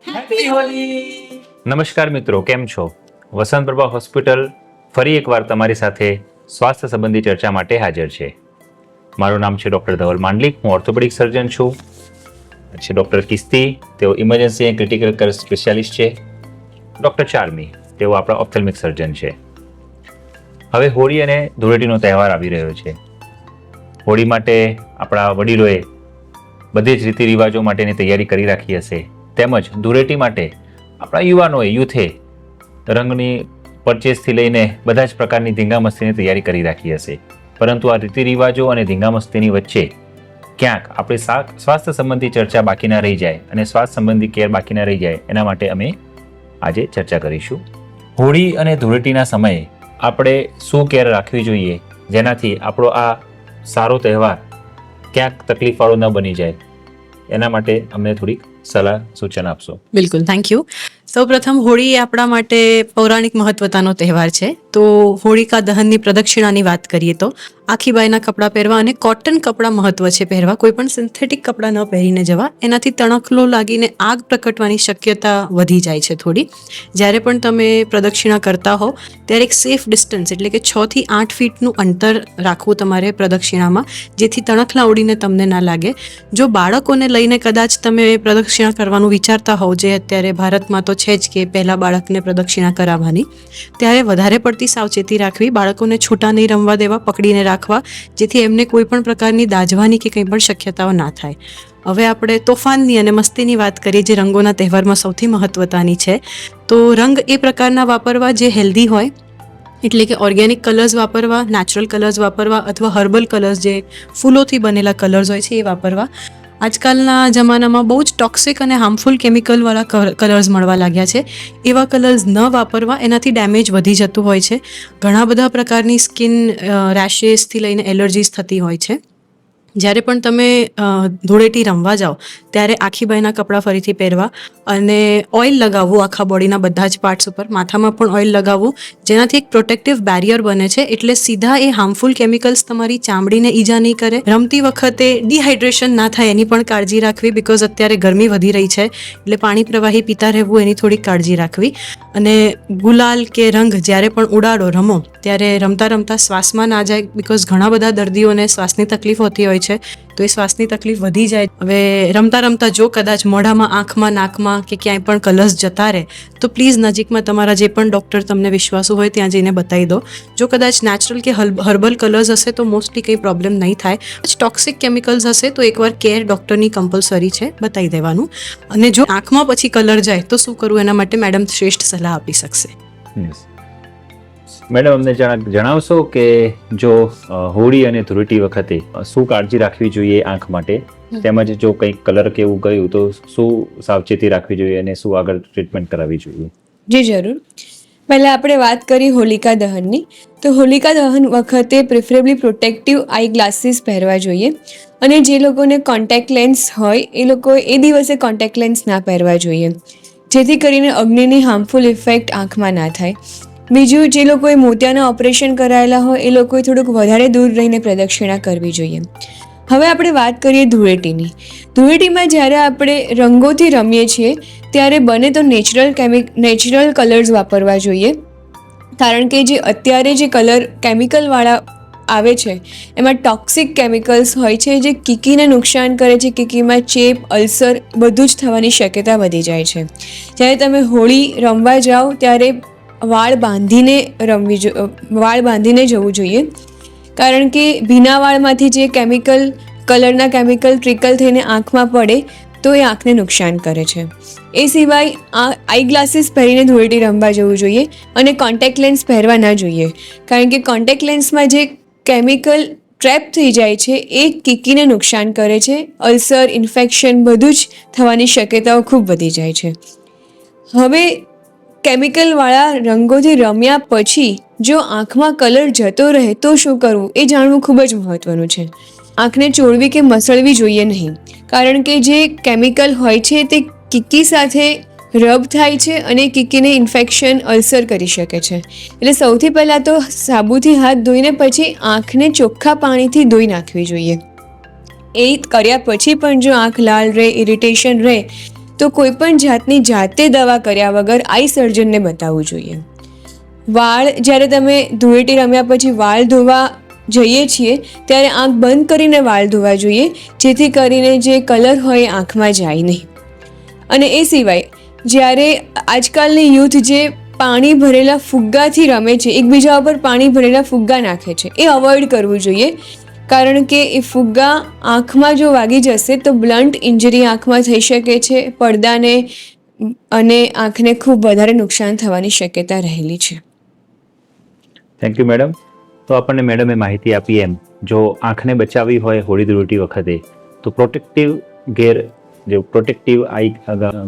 Happy Holi. નમસ્કાર મિત્રો, કેમ છો? વસંત પ્રભા હોસ્પિટલ ફરી એકવાર તમારી સાથે સ્વાસ્થ્ય સંબંધી ચર્ચા માટે હાજર છે. મારું નામ છે ડૉક્ટર ધવલ માંડલિક. હું ઓર્થોપેડિક સર્જન છું. છે ડૉક્ટર કિસ્તી, તેઓ emergency and critical care specialist છે. ડૉક્ટર ચાર્મી, તેઓ આપણા ઓપ્થેલ્મિક સર્જન છે. હવે હોળી અને ધૂળેટીનો તહેવાર આવી રહ્યો છે. હોળી માટે આપણા વડીલોએ બધી જ રીતિ રિવાજો માટેની તૈયારી કરી રાખી હશે. તેમજ ધૂળેટી માટે આપણા યુવાનોએ યુથે રંગની પરચેસથી લઈને બધા જ પ્રકારની ધીંગામસ્તીની તૈયારી કરી રાખી હશે. પરંતુ આ રીતિ રિવાજો અને ધીંગામસ્તીની વચ્ચે ક્યાંક આપણી સ્વાસ્થ્ય સંબંધી ચર્ચા બાકી ના રહી જાય અને સ્વાસ્થ્ય સંબંધી કેર બાકી ના રહી જાય, એના માટે અમે આજે ચર્ચા કરીશું. હોળી અને ધૂળેટીના સમયે આપણે શું કેર રાખવી જોઈએ જેનાથી આપણો આ સારો તહેવાર ક્યાંક તકલીફવાળો ન બની જાય, એના માટે અમને થોડીક સલાહ સૂચન આપશો. બિલકુલ, થેન્ક યુ. સૌપ્રથમ હોળી એ આપણા માટે પૌરાણિક મહત્વતાનો તહેવાર છે. તો હોળિકા દહનની પ્રદક્ષિણાની વાત કરીએ તો આખી બાઈના કપડાં પહેરવા અને કોટન કપડાં મહત્વ છે પહેરવા. કોઈ પણ સિન્થેટિક કપડાં ન પહેરીને જવા. એનાથી તણખલો લાગીને આગ પ્રકટવાની શક્યતા વધી જાય છે થોડી. જ્યારે પણ તમે પ્રદક્ષિણા કરતા હો ત્યારે એક સેફ ડિસ્ટન્સ એટલે કે 6 થી 8 ફીટનું અંતર રાખવું તમારે પ્રદક્ષિણામાં, જેથી તણખલા ઉડીને તમને ના લાગે. જો બાળકોને લઈને કદાચ તમે પ્રદક્ષિણા કરવાનું વિચારતા હોવ, જે અત્યારે ભારતમાં તો છે જ કે પહેલાં બાળકને પ્રદક્ષિણા કરાવવાની, ત્યારે વધારે પડતી સાવચેતી રાખવી. બાળકોને છૂટા નહીં રમવા દેવા, પકડીને રાખવા, જેથી એમને કોઈ પણ પ્રકારની દાઝવાની કે કંઈ પણ શક્યતાઓ ના થાય. હવે આપણે તોફાનની અને મસ્તીની વાત કરીએ, જે રંગોના તહેવારમાં સૌથી મહત્વતાની છે. તો રંગ એ પ્રકારના વાપરવા જે હેલ્ધી હોય, એટલે કે ઓર્ગેનિક કલર્સ વાપરવા, નેચરલ કલર્સ વાપરવા, અથવા હર્બલ કલર્સ જે ફૂલોથી બનેલા કલર્સ હોય છે એ વાપરવા. આજકાલના જમાનામાં બહુ જ ટોક્સિક અને હાર્મફુલ કેમિકલવાળા કલર્સ મળવા લાગ્યા છે. એવા કલર્સ ન વાપરવા, એનાથી ડેમેજ વધી જતું હોય છે. ઘણા બધા પ્રકારની સ્કિન રેશેસથી લઈને એલર્જીસ થતી હોય છે. જ્યારે પણ તમે ધૂળેટી રમવા જાઓ ત્યારે આખી બાઈના કપડાં ફરીથી પહેરવા અને ઓઇલ લગાવવું આખા બોડીના બધા જ પાર્ટ્સ ઉપર. માથામાં પણ ઓઇલ લગાવવું, જેનાથી એક પ્રોટેક્ટિવ બેરિયર બને છે. એટલે સીધા એ હાર્મફુલ કેમિકલ્સ તમારી ચામડીને ઈજા નહીં કરે. રમતી વખતે ડિહાઇડ્રેશન ના થાય એની પણ કાળજી રાખવી, બિકોઝ અત્યારે ગરમી વધી રહી છે, એટલે પાણી પ્રવાહી પીતા રહેવું, એની થોડીક કાળજી રાખવી. અને ગુલાલ કે રંગ જ્યારે પણ ઉડાડો, રમો, ત્યારે રમતા રમતા શ્વાસમાં ના જાય, બિકોઝ ઘણા બધા દર્દીઓને શ્વાસની તકલીફ હોતી હોય છે. તો એ શ્વાસની તકલીફ વધી જાય. હવે રમતા રમતા જો કદાચ મોઢામાં, આંખમાં, નાકમાં કે ક્યાંય પણ કલર્સ જતા રહે તો પ્લીઝ નજીકમાં તમારા જે પણ ડૉક્ટર તમને વિશ્વાસુ હોય ત્યાં જઈને બતાવી દો. જો કદાચ નેચરલ કે હર્બલ કલર્સ હશે તો મોસ્ટલી કંઈ પ્રોબ્લેમ નહીં થાય. ટોક્સિક કેમિકલ્સ હશે તો એકવાર કેર ડૉક્ટરની કમ્પલસરી છે, બતાવી દેવાનું. અને જો આંખમાં પછી કલર જાય તો શું કરવું, એના માટે મેડમ શ્રેષ્ઠ સલાહ આપી શકશે. મેડમ, અમને જણાવશો કે જો હોળી અને ધૂળેટી વખતે શું કાળજી રાખવી જોઈએ આંખ માટે, તેમજ જો કંઈક કલર કે એવું ગયું તો શું સાવચેતી રાખવી જોઈએ અને શું આગળ ટ્રીટમેન્ટ કરાવવી જોઈએ? જી જરૂર. પહેલાં આપણે વાત કરી હોલિકા દહનની. તો હોલિકા દહન વખતે પ્રિફરેબલી પ્રોટેક્ટિવ આઈ ગ્લાસીસ પહેરવા જોઈએ. અને જે લોકોને કોન્ટેક્ટ લેન્સ હોય એ લોકો એ દિવસે કોન્ટેક્ટ લેન્સ ના પહેરવા જોઈએ, જેથી કરીને અગ્નિની હાર્મફુલ ઇફેક્ટ આંખમાં ના થાય. બીજું, જે લોકોએ મોતિયાના ઓપરેશન કરાયેલા હોય એ લોકોએ થોડુંક વધારે દૂર રહીને પ્રદક્ષિણા કરવી જોઈએ. હવે આપણે વાત કરીએ ધૂળેટીની. ધૂળેટીમાં જ્યારે આપણે રંગોથી રમીએ છીએ ત્યારે બને તો નેચરલ કલર્સ વાપરવા જોઈએ. કારણ કે જે અત્યારે જે કલર કેમિકલવાળા આવે છે એમાં ટોક્સિક કેમિકલ્સ હોય છે, જે કીકીને નુકસાન કરે છે. કીકીમાં ચેપ, અલ્સર બધું જ થવાની શક્યતા વધી જાય છે. જ્યારે તમે હોળી રમવા જાઓ ત્યારે વાળ બાંધીને જવું જોઈએ, કારણ કે ભીના વાળમાંથી જે કલરના કેમિકલ ટ્રિકલ થઈને આંખમાં પડે તો એ આંખને નુકસાન કરે છે. એ સિવાય આઈ ગ્લાસીસ પહેરીને ધૂળેટી રમવા જવું જોઈએ અને કોન્ટેક્ટ લેન્સ પહેરવા ના જોઈએ, કારણ કે કોન્ટેક્ટ લેન્સમાં જે કેમિકલ ટ્રેપ થઈ જાય છે એ કીકીને નુકસાન કરે છે. અલ્સર, ઇન્ફેક્શન બધું જ થવાની શક્યતાઓ ખૂબ વધી જાય છે. હવે કેમિકલવાળા રંગોથી રમ્યા પછી જો આંખમાં કલર જતો રહે તો શું કરવું એ જાણવું ખૂબ જ મહત્ત્વનું છે. આંખને ચોળવી કે મસળવી જોઈએ નહીં, કારણ કે જે કેમિકલ હોય છે તે કીકી સાથે રબ થાય છે અને કીકીને ઇન્ફેક્શન, અલ્સર કરી શકે છે. એટલે સૌથી પહેલાં તો સાબુથી હાથ ધોઈને પછી આંખને ચોખ્ખા પાણીથી ધોઈ નાખવી જોઈએ. એ કર્યા પછી પણ જો આંખ લાલ રહે, ઇરિટેશન રહે તો કોઈ પણ જાતની જાતે દવા કર્યા વગર આઈ સર્જનને બતાવવું જોઈએ. વાળ જ્યારે તમે ધૂળેટી રમ્યા પછી વાળ ધોવા જઈએ છીએ ત્યારે આંખ બંધ કરીને વાળ ધોવા જોઈએ, જેથી કરીને જે કલર હોય એ આંખમાં જાય નહીં. અને એ સિવાય જ્યારે આજકાલની યુથ જે પાણી ભરેલા ફુગ્ગાથી રમે છે, એકબીજા ઉપર પાણી ભરેલા ફુગ્ગા નાખે છે, એ અવોઇડ કરવું જોઈએ. કારણ કે એ ફુગ્ગા આંખમાં જો વાગી જશે તો બ્લન્ટ ઇન્જરી આંખમાં થઈ શકે છે, પડદાને અને આંખને ખૂબ વધારે નુકસાન થવાની શક્યતા રહેલી છે. Thank you madam. તો આપણને મેડમે માહિતી આપી એમ જો આંખને બચાવવી હોય હોળી ધૂળેટી વખતે તો પ્રોટેક્ટિવ આઈ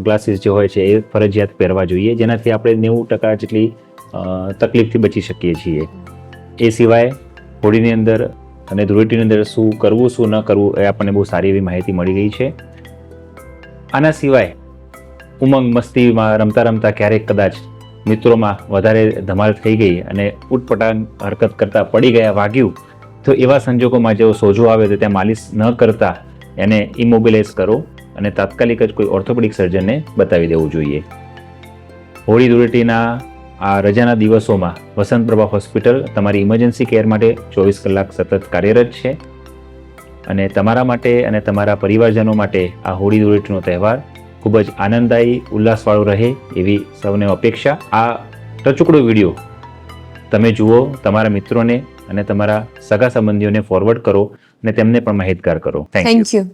ગ્લાસીસ જે હોય છે એ ફરજિયાત પહેરવા જોઈએ, જેનાથી આપણે 90% જેટલી તકલીફથી બચી શકીએ છીએ. એ સિવાય હોળીની અંદર અને ધૂળેટીની અંદર શું કરવું શું ન કરવું એ આપણને બહુ સારી એવી માહિતી મળી ગઈ છે. આના સિવાય ઉમંગ મસ્તીમાં રમતા રમતા ક્યારેક કદાચ મિત્રોમાં વધારે ધમાલ થઈ ગઈ અને ઉટપટાંગ હરકત કરતા પડી ગયા, વાગ્યું, તો એવા સંજોગોમાં જો સોજો આવે તો ત્યાં માલિશ ન કરતા એને ઇમોબિલાઇઝ કરો અને તાત્કાલિક જ કોઈ ઓર્થોપેડિક સર્જનને બતાવી દેવું જોઈએ. હોળી ધૂળેટીના આ રજાના દિવસોમાં વસંત પ્રભા હોસ્પિટલ તમારી ઇમરજન્સી કેર માટે 24 કલાક સતત કાર્યરત છે અને તમારા માટે અને તમારા પરિવારજનો માટે આ હોળી ધૂળેટીનો તહેવાર ખૂબ જ આનંદદાયી ઉલ્લાસવાળો રહે એવી સૌને અપેક્ષા. આ ટચુકડો વિડીયો તમે જુઓ, તમારા મિત્રોને અને તમારા સગા સંબંધીઓને ફોરવર્ડ કરો અને તેમને પણ માહિતગાર કરો. Thank you.